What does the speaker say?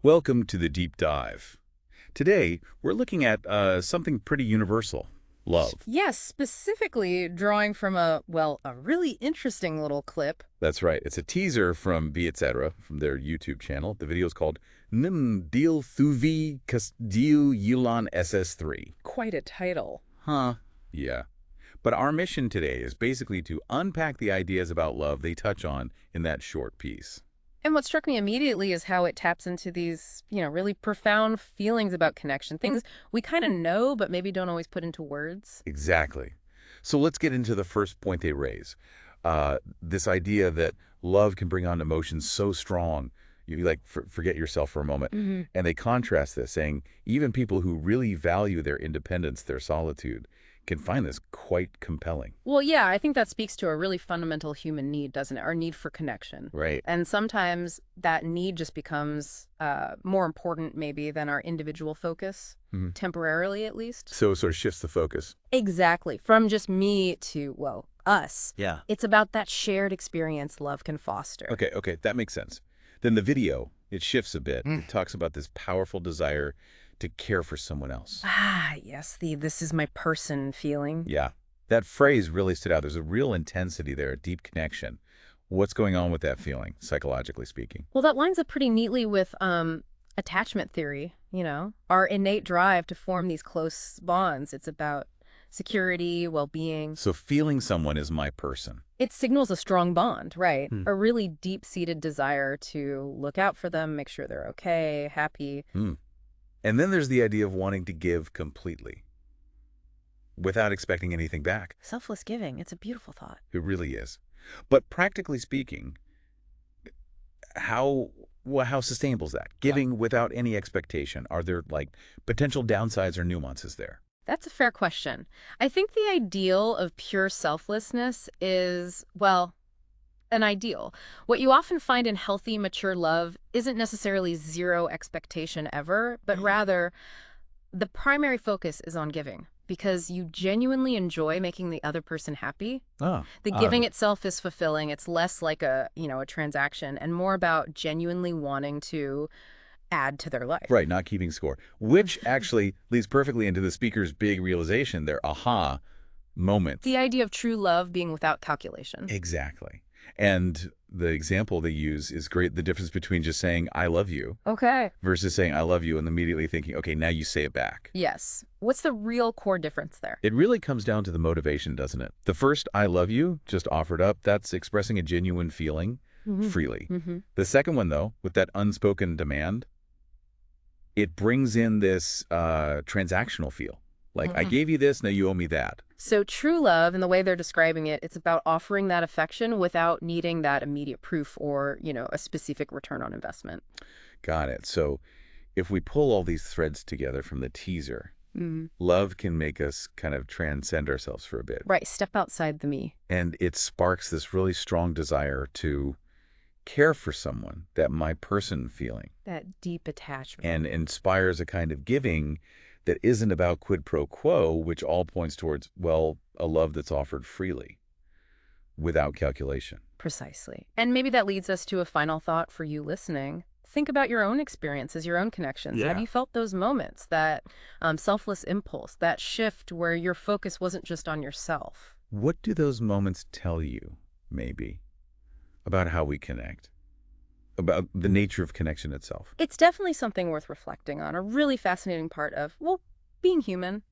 Welcome to the deep dive. Today, we're looking at something pretty universal, love. Yes, specifically drawing from a really interesting little clip. That's right. It's a teaser from Be Etc. from their YouTube channel. The video is called Nim Dil Thuvi Kasdiu Yilan SS3. Quite a title. Huh. Yeah. But our mission today is basically to unpack the ideas about love they touch on in that short piece. And what struck me immediately is how it taps into these, really profound feelings about connection. Things we kind of know, but maybe don't always put into words. Exactly. So let's get into the first point they raise. This idea that love can bring on emotions so strong, you forget yourself for a moment. And they contrast this, saying even people who really value their independence, their solitude, can find this quite compelling. Well, yeah, I think that speaks to a really fundamental human need, doesn't it? Our need for connection. Right. And sometimes that need just becomes more important maybe than our individual focus, temporarily at least. So it sort of shifts the focus. Exactly. From just me to, well, us. Yeah. It's about that shared experience love can foster. Okay, that makes sense. Then the video, it shifts a bit. It talks about this powerful desire to care for someone else. Ah, yes, the this is my person feeling. Yeah, that phrase really stood out. There's a real intensity there, a deep connection. What's going on with that feeling, psychologically speaking? Well, that lines up pretty neatly with attachment theory, our innate drive to form these close bonds. It's about security, well-being. So feeling someone is my person. It signals a strong bond, right? A really deep-seated desire to look out for them, make sure they're okay, happy. And then there's the idea of wanting to give completely without expecting anything back. Selfless giving, it's a beautiful thought. It really is. But practically speaking, how sustainable is that? Giving without any expectation. Are there potential downsides or nuances there? That's a fair question. I think the ideal of pure selflessness is, well, an ideal. What you often find in healthy, mature love isn't necessarily zero expectation ever, but rather the primary focus is on giving because you genuinely enjoy making the other person happy. The giving itself is fulfilling. It's less like a transaction and more about genuinely wanting to add to their life. Right, not keeping score, which actually leads perfectly into the speaker's big realization, their aha moment. The idea of true love being without calculation. Exactly. And the example they use is great, the difference between just saying, I love you, Okay. versus saying, I love you, and immediately thinking, okay, now you say it back. Yes. What's the real core difference there? It really comes down to the motivation, doesn't it? The first, I love you, just offered up, that's expressing a genuine feeling freely. The second one, though, with that unspoken demand, it brings in this transactional feel. Like, I gave you this, now you owe me that. So true love, in the way they're describing it, it's about offering that affection without needing that immediate proof or, a specific return on investment. Got it. So if we pull all these threads together from the teaser, love can make us kind of transcend ourselves for a bit. Right. Step outside the me. And it sparks this really strong desire to care for someone, that my person feeling. That deep attachment. And inspires a kind of giving that isn't about quid pro quo, which all points towards, well, a love that's offered freely, without calculation. Precisely. And maybe that leads us to a final thought for you listening. Think about your own experiences, your own connections. Yeah. Have you felt those moments, that selfless impulse, that shift where your focus wasn't just on yourself? What do those moments tell you, maybe, about how we connect? About the nature of connection itself? It's definitely something worth reflecting on, a really fascinating part of, well, being human.